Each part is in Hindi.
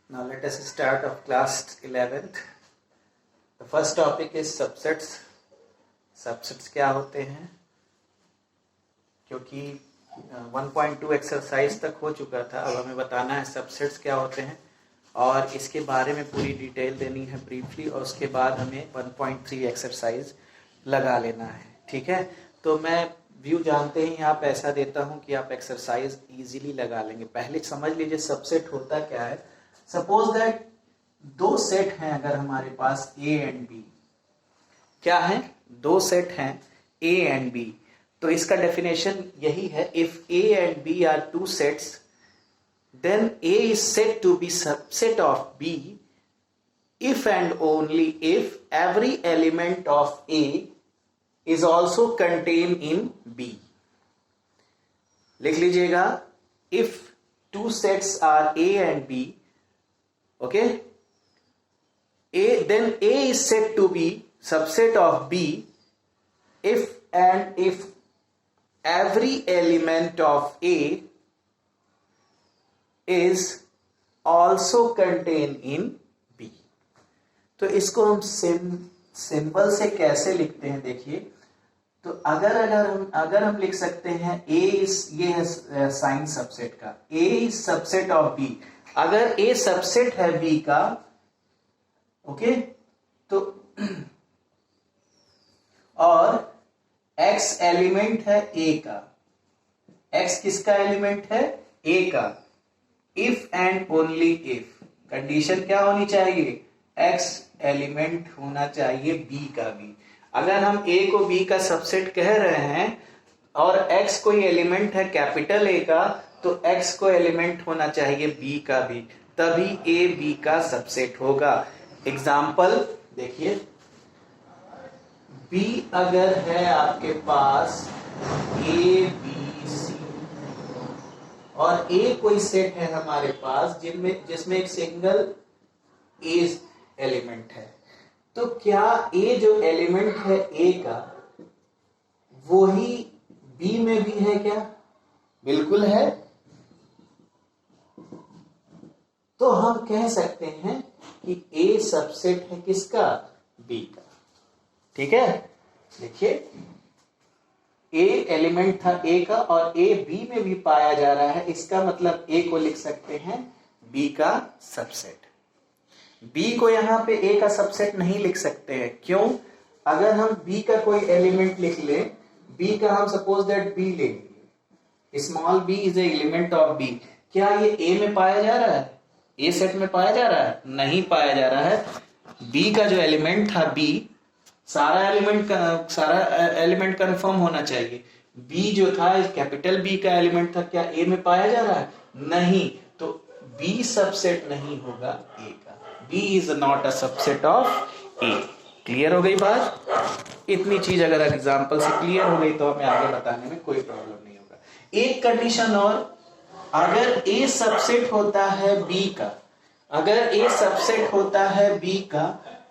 Now let us start of class 11th. The first topic is subsets. Subsets क्या होते हैं? क्योंकि 1.2 एक्सरसाइज तक हो चुका था, अब हमें बताना है सबसेट्स क्या होते हैं और इसके बारे में पूरी डिटेल देनी है ब्रीफली, और उसके बाद हमें 1.3 एक्सरसाइज लगा लेना है. ठीक है, तो मैं व्यू जानते ही आप ऐसा देता हूं कि आप एक्सरसाइज इजीली लगा लेंगे. पहले समझ लीजिए सबसेट होता क्या है. सपोज दैट दो सेट हैं अगर हमारे पास ए एंड बी. क्या है? दो सेट हैं ए एंड बी. तो इसका डेफिनेशन यही है, if A and B are two sets then A is said to be subset of B if and only if every element of A is also contained in B. लिख लीजिएगा, if two sets are A and B, okay, then A is said to be subset of B if and if every element of A is also contained in B. तो इसको हम सिंबल से कैसे लिखते हैं देखिए. तो अगर हम लिख सकते हैं A इज, ये है साइन सबसेट का, A is subset of B. अगर A सबसेट है B का, ओके, तो और X एलिमेंट है A का. X किसका एलिमेंट है? A का. If and only if condition क्या होनी चाहिए? X एलिमेंट होना चाहिए B का भी. अगर हम A को B का सबसेट कह रहे हैं और X कोई एलिमेंट है कैपिटल A का, तो X को एलिमेंट होना चाहिए B का भी, तभी A B का सबसेट होगा. एग्जाम्पल देखिए, B अगर है आपके पास A B C और A कोई सेट है हमारे पास जिसमें एक सिंगल A एलिमेंट है, तो क्या A जो एलिमेंट है A का वो ही B में भी है क्या? बिल्कुल है. तो हम कह सकते हैं कि A सबसेट है किसका? B का. ठीक है, देखिए A एलिमेंट था A का और A B में भी पाया जा रहा है, इसका मतलब A को लिख सकते हैं B का सबसेट. B को यहाँ पे A का सबसेट नहीं लिख सकते हैं. क्यों? अगर हम B का कोई एलिमेंट लिख लें, B का हम सपोज दैट B लेंगे, small b is a element of B, क्या ये A में पाया जा रहा है? A सेट में पाया जा रहा है? नहीं पाया जा रहा है. B का जो एलिमेंट था B, सारा एलिमेंट कंफर्म होना चाहिए. B जो था कैपिटल B का एलिमेंट था, क्या A में पाया जा रहा है? नहीं. तो B सबसेट नहीं होगा A का. B is not a subset of A. Clear हो गई बात? इतनी चीज अगर एग्जांपल से क्लियर हो गई तो हमें आगे बताने में कोई प्रॉब्लम नहीं होगा. एक कंडीशन और, अगर A सबसेट होता है B का, अगर A सबसेट होता है B का,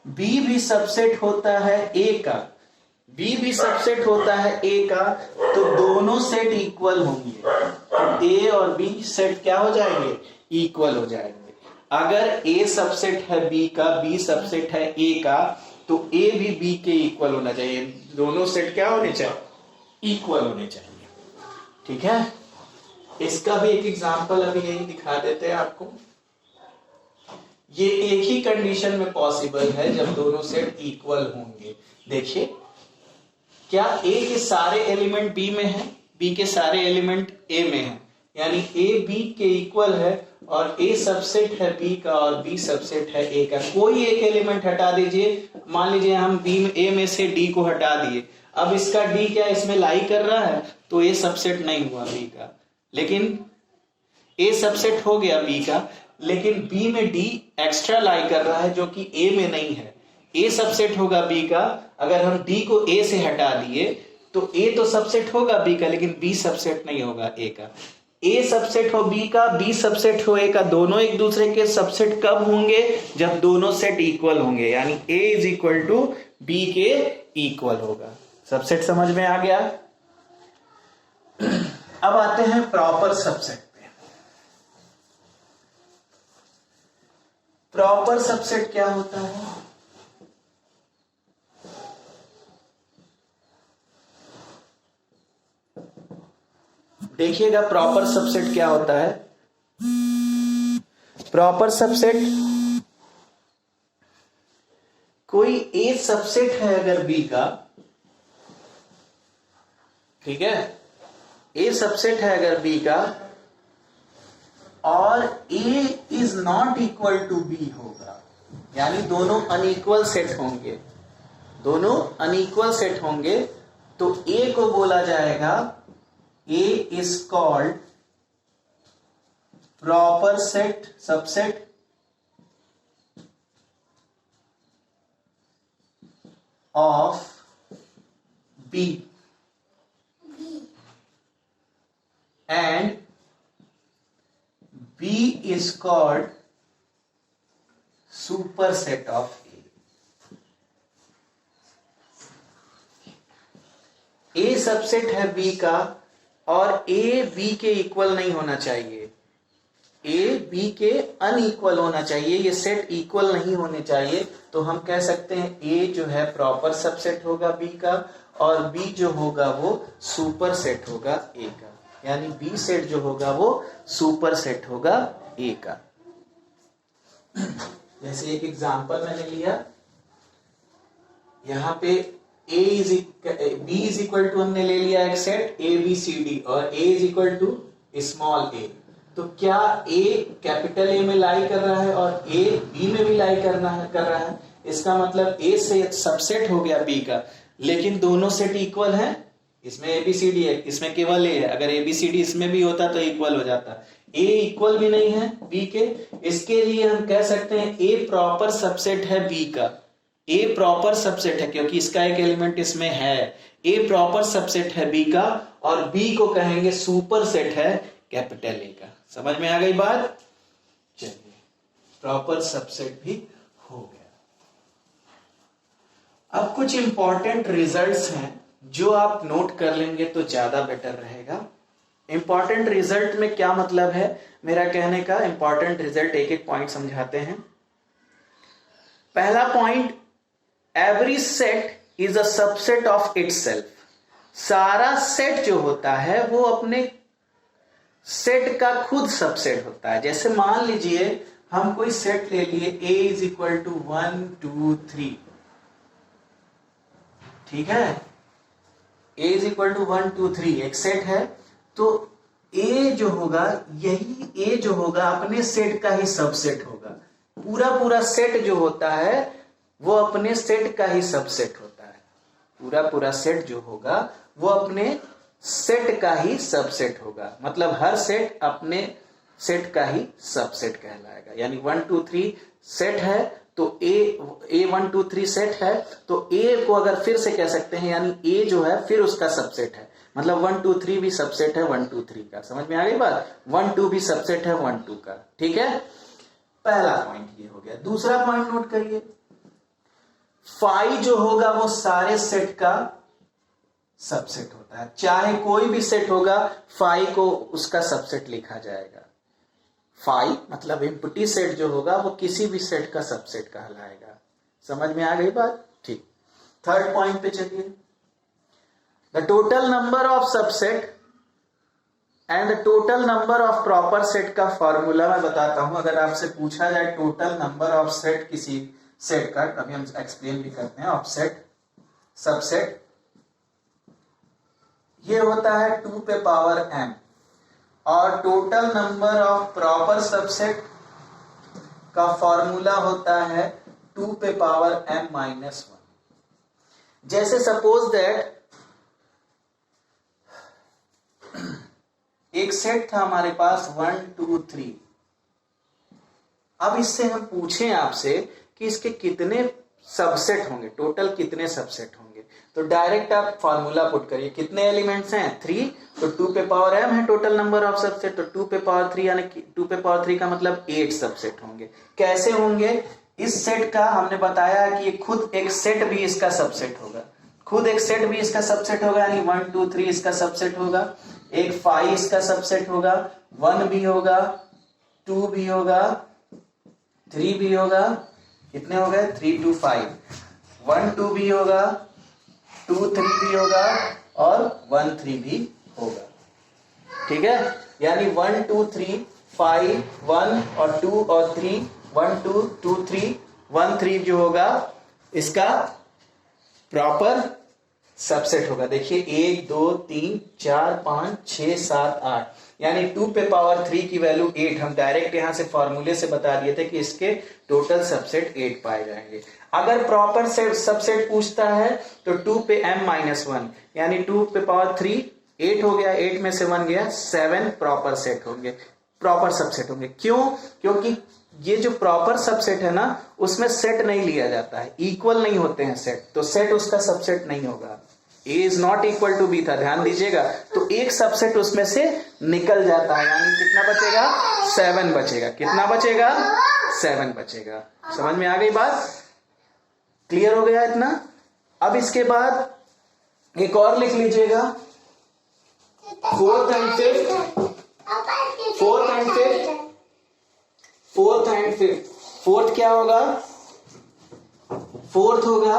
B भी सबसेट होता है A का, B भी सबसेट होता है A का, तो दोनों सेट इक्वल होंगे. तो A और B सेट क्या हो जाएंगे? इक्वल हो जाएंगे. अगर A सबसेट है B का, B सबसेट है A का, तो A भी B के इक्वल होना चाहिए. दोनों सेट क्या होने चाहिए? इक्वल होने चाहिए. ठीक है, इसका भी एक एग्जांपल अभी यही दिखा देते हैं आपको. ये एक ही कंडीशन में पॉसिबल है जब दोनों सेट इक्वल होंगे. देखिए, क्या A के सारे एलिमेंट B में है, B के सारे एलिमेंट A में है, यानी A B के इक्वल है, और A सबसेट है B का और B सबसेट है A का. कोई एक एलिमेंट हटा दीजिए, मान लीजिए हम A में से D को हटा दिए. अब इसका D क्या इसमें लाई कर रहा है, तो A सबसेट नहीं हुआ B का. लेकिन A सबसेट हो गया B का, लेकिन B में D एक्स्ट्रा लाई कर रहा है जो कि A में नहीं है. A सबसेट होगा B का. अगर हम D को A से हटा दिए तो A तो सबसेट होगा B का, लेकिन B सबसेट नहीं होगा A का. A सबसेट हो B का, B सबसेट हो A का, दोनों एक दूसरे के सबसेट कब होंगे? जब दोनों सेट इक्वल होंगे, यानी A is equal to B के इक्वल होगा. सबसेट समझ में आ गया? अब आते हैं प्रॉपर सबसेट. प्रॉपर सबसेट क्या होता है? देखिएगा प्रॉपर सबसेट क्या होता है। प्रॉपर सबसेट कोई ए सबसेट है अगर बी का, ठीक है, ए सबसेट है अगर बी का और A is not equal to B होगा, यानी दोनों अनइक्वल सेट होंगे, दोनों अनइक्वल सेट होंगे, तो ए को बोला जाएगा A is called proper set subset of B and B is called superset of A. A subset है B का और A B के इक्वल नहीं होना चाहिए, A B के अनइक्वल होना चाहिए, ये सेट इक्वल नहीं होने चाहिए, तो हम कह सकते हैं A जो है प्रॉपर सबसेट होगा B का और B जो होगा वो सुपर सेट होगा A का, यानी बी सेट जो होगा वो सुपर सेट होगा ए का। जैसे एक एग्जांपल मैंने लिया, यहां पे बी इज इक्वल टू हमने ले लिया एक set A B C D और A is equal to small A, तो क्या ए कैपिटल ए में लाई कर रहा है और ए बी में भी लाई कर रहा है, इसका मतलब ए से सबसेट हो गया बी का, लेकिन दोनों सेट इक्वल हैं, इसमें एबीसीडी है, इसमें केवल ए है, अगर एबीसीडी इसमें भी होता तो इक्वल हो जाता, ए इक्वल भी नहीं है बी के, इसके लिए हम कह सकते हैं ए प्रॉपर सबसेट है बी का, ए प्रॉपर सबसेट है क्योंकि इसका एक एलिमेंट इसमें है, ए प्रॉपर सबसेट है बी का और बी को कहेंगे सुपर सेट है कैपिटल ए का। समझ में आ गई बात? चलिए, प्रॉपर सबसेट भी हो गया। अब कुछ इंपॉर्टेंट रिजल्ट्स हैं जो आप नोट कर लेंगे तो ज्यादा बेटर रहेगा। इंपॉर्टेंट रिजल्ट में क्या मतलब है मेरा कहने का, इंपॉर्टेंट रिजल्ट एक एक पॉइंट समझाते हैं। पहला point, every set is a subset of itself. सारा सेट जो होता है वो अपने सेट का खुद सबसेट होता है। जैसे मान लीजिए हम कोई सेट ले लिए a इज इक्वल टू 1 2 3, ठीक है, a इज इक्वल टू 1 2 3 एक सेट है, तो a जो होगा, यही a जो होगा अपने सेट का ही सबसेट होगा। पूरा सेट जो होता है वो अपने सेट का ही सबसेट होता है, पूरा सेट जो होगा वो अपने सेट का ही सबसेट होगा, मतलब हर सेट अपने सेट का ही सबसेट कहलाएगा। यानी 1 2 3 सेट है तो a 1 2 3 सेट है, तो a को अगर फिर से कह सकते हैं, यानी a जो है फिर उसका सबसेट है, मतलब 1 2 3 भी सबसेट है 1 2 3 का। समझ में आ गई बात? 1 2 भी सबसेट है 1 2 का, ठीक है। पहला पॉइंट ये हो गया। दूसरा पॉइंट नोट करिए, फाई जो होगा वो सारे सेट का सबसेट होता है, चाहे कोई भी सेट होगा फाई को उसका सबसेट लिखा जाएगा। फाई मतलब एम्प्टी सेट जो होगा वो किसी भी सेट का सबसेट कहलाएगा। समझ में आ गई बात? ठीक। थर्ड पॉइंट पे चलिए, the total number of subset and the total number of proper set का फॉर्मूला मैं बताता हूं। अगर आपसे पूछा जाए टोटल नंबर ऑफ सेट किसी सेट का, अभी हम एक्सप्लेन भी करते हैं, ऑफ सेट सबसेट, ये होता है 2 पे पावर m, और total number of proper subset का फॉर्मूला होता है 2 पे पावर m माइनस 1। जैसे सपोज दैट एक सेट था हमारे पास 1 2 3, अब इससे हम पूछें आपसे कि इसके कितने सबसेट होंगे, टोटल कितने सबसेट होंगे, तो डायरेक्ट आप फॉर्मूला पुट करिए। कितने एलिमेंट्स हैं? 3, तो 2 पे पावर m है टोटल नंबर ऑफ सबसेट, तो 2 पे पावर 3 यानी 2 पे पावर 3 का मतलब 8 सबसेट होंगे। कैसे होंगे? इस सेट का हमने बताया कि ये खुद एक सेट भी इसका सबसेट होगा, खुद एक सेट भी इसका सबसेट होगा, यानी 1 2 3 इसका सबसेट होगा, एक 5 इसका सबसेट होगा, 1 भी होगा, 2 भी होगा, 3 भी होगा, कितने हो गए 3 2 5, 1 2 भी होगा, 2 3 भी होगा और 1 3 भी होगा। ठीक है, यानी 1 2 3 5 1 और 2 और 3, 1 2 2 3 1 3 जो होगा इसका प्रॉपर सबसेट होगा। देखिए 1 2 3 4 5 6 7 8, यानी 2 पे पावर 3 की वैल्यू 8। हम डायरेक्ट यहां से फॉर्मूले से बता दिए थे कि इसके टोटल सबसेट 8 पाए जाएंगे। अगर प्रॉपर सबसेट पूछता है तो 2 पे m-1, यानी 2 पे पावर 3 8 हो गया, 8 में से 1 गया, 7 प्रॉपर सेट होंगे, प्रॉपर सबसेट होंगे। क्यों? क्योंकि ये जो प्रॉपर सबसेट है ना उसमें सेट नहीं लिया जाता है, इक्वल नहीं होते हैं सेट, तो सेट उसका सबसेट नहीं होगा। A is not equal to B था, ध्यान दीजिएगा, तो एक सबसेट उसमें से निकल जाता है, यानी कितना बचेगा 7 बचेगा। कितना बचेगा 7 बचेगा। समझ में आ गई बात? क्लियर हो गया इतना? अब इसके बाद एक और लिख लीजिएगा, फोर्थ एंड फिफ्थ। फोर्थ क्या होगा? फोर्थ होगा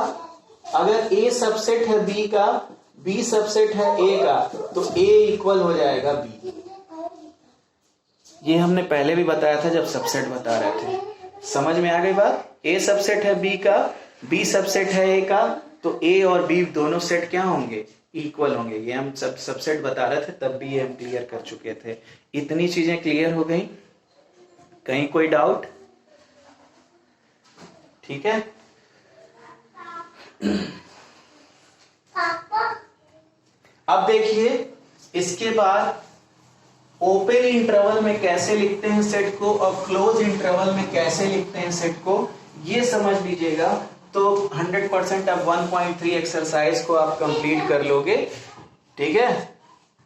अगर A सबसेट है B का, B सबसेट है A का, तो A इक्वल हो जाएगा B। ये हमने पहले भी बताया था जब सबसेट बता रहे थे। समझ में आ गई बात? A सबसेट है B का, B सबसेट है A का, तो A और B दोनों सेट क्या होंगे? इक्वल होंगे। ये हम सबसेट बता रहे थे, तब भी ये हम क्लियर कर चुके थे। इतनी चीजें क्लियर हो गई? कहीं कोई डाउट? ठीक है, अब देखिए इसके बाद ओपन इंटरवल में कैसे लिखते हैं सेट को और क्लोज इंटरवल में कैसे लिखते हैं सेट को, ये समझ लीजिएगा तो 100% आप 1.3 एक्सरसाइज को आप कंप्लीट कर लोगे। ठीक है,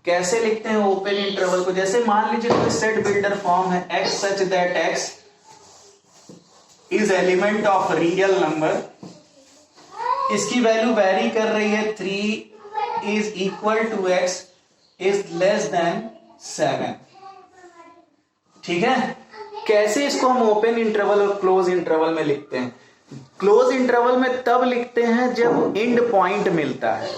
कैसे लिखते हैं ओपन इंटरवल को? जैसे मान लीजिए कोई सेट बिल्डर फॉर्म है x such that x is element of real number, इसकी वैल्यू वेरी कर रही है 3 is equal to x is less than 7। ठीक है, कैसे इसको हम ओपन इंटरवल और क्लोज इंटरवल में लिखते हैं? क्लोज इंटरवल में तब लिखते हैं जब एंड पॉइंट मिलता है।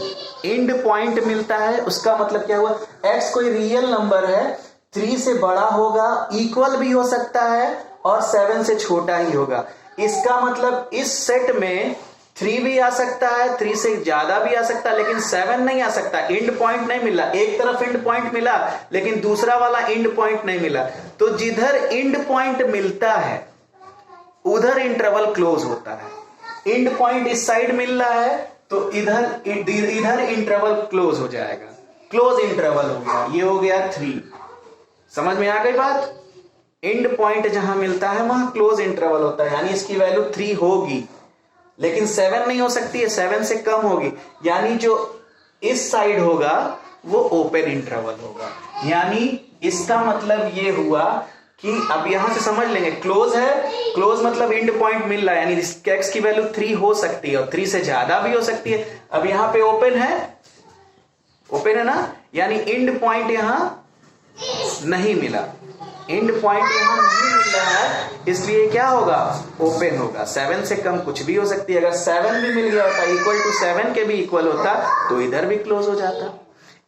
एंड पॉइंट मिलता है उसका मतलब क्या हुआ? x कोई रियल नंबर है, 3 से बड़ा होगा, इक्वल भी हो सकता है और 7 से छोटा ही होगा। इसका मतलब इस सेट में 3 भी आ सकता है, 3 से ज्यादा भी आ सकता है, लेकिन 7 नहीं आ सकता। एंड पॉइंट नहीं मिला, एक तरफ एंड पॉइंट मिला लेकिन दूसरा वाला एंड पॉइंट नहीं मिला। तो जिधर एंड पॉइंट मिलता है उधर इंटरवल क्लोज होता है। एंड पॉइंट इस साइड मिल रहा है तो इधर इंटरवल क्लोज हो जाएगा, क्लोज इंटरवल हो गया। ये हो गया 3। समझ में आ गई बात? एंड पॉइंट जहां मिलता है वहां क्लोज इंटरवल होता है, यानी इसकी वैल्यू 3 होगी लेकिन 7 नहीं हो सकती है, 7 से कम होगी, यानी जो इस साइड होगा वो ओपन इंटरवल होगा। यानी इसका मतलब ये हुआ कि अब यहां से समझ लेंगे, क्लोज है, क्लोज मतलब एंड पॉइंट मिल रहा है, यानी x की वैल्यू 3 हो सकती है और 3 से ज्यादा भी हो सकती है। अब यहां पे ओपन है, ओपन है ना, यानी एंड पॉइंट यहां नहीं मिला, एंड पॉइंट यहां नहीं मिल रहा है, इसलिए क्या होगा? ओपन होगा। 7 से कम कुछ भी हो सकती है। अगर 7 भी मिल गया होता, इक्वल टू 7 के भी इक्वल होता, तो इधर भी क्लोज हो जाता।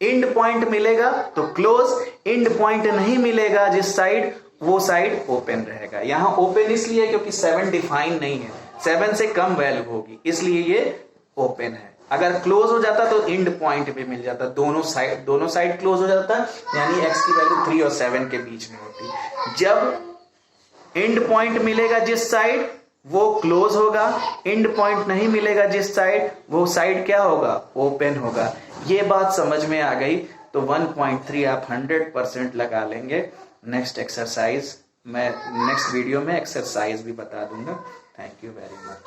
एंड पॉइंट मिलेगा तो क्लोज, एंड पॉइंट नहीं मिलेगा जिस साइड, वो साइड ओपन रहेगा। यहां ओपन इसलिए क्योंकि 7 डिफाइन नहीं है, 7 से कम वैल्यू होगी, इसलिए ये ओपन है। अगर क्लोज हो जाता तो एंड पॉइंट भी मिल जाता, दोनों साइड क्लोज हो जाता, यानी x की वैल्यू 3 और 7 के बीच में होती। जब एंड पॉइंट मिलेगा जिस साइड वो क्लोज होगा, एंड पॉइंट नहीं मिलेगा जिस साइड, वो साइड क्या होगा? ओपन होगा। ये बात समझ में आ गई तो 1.3 आप 100% लगा लेंगे। नेक्स्ट एक्सरसाइज मैं नेक्स्ट वीडियो में एक्सरसाइज भी बता दूंगा। Thank you very much.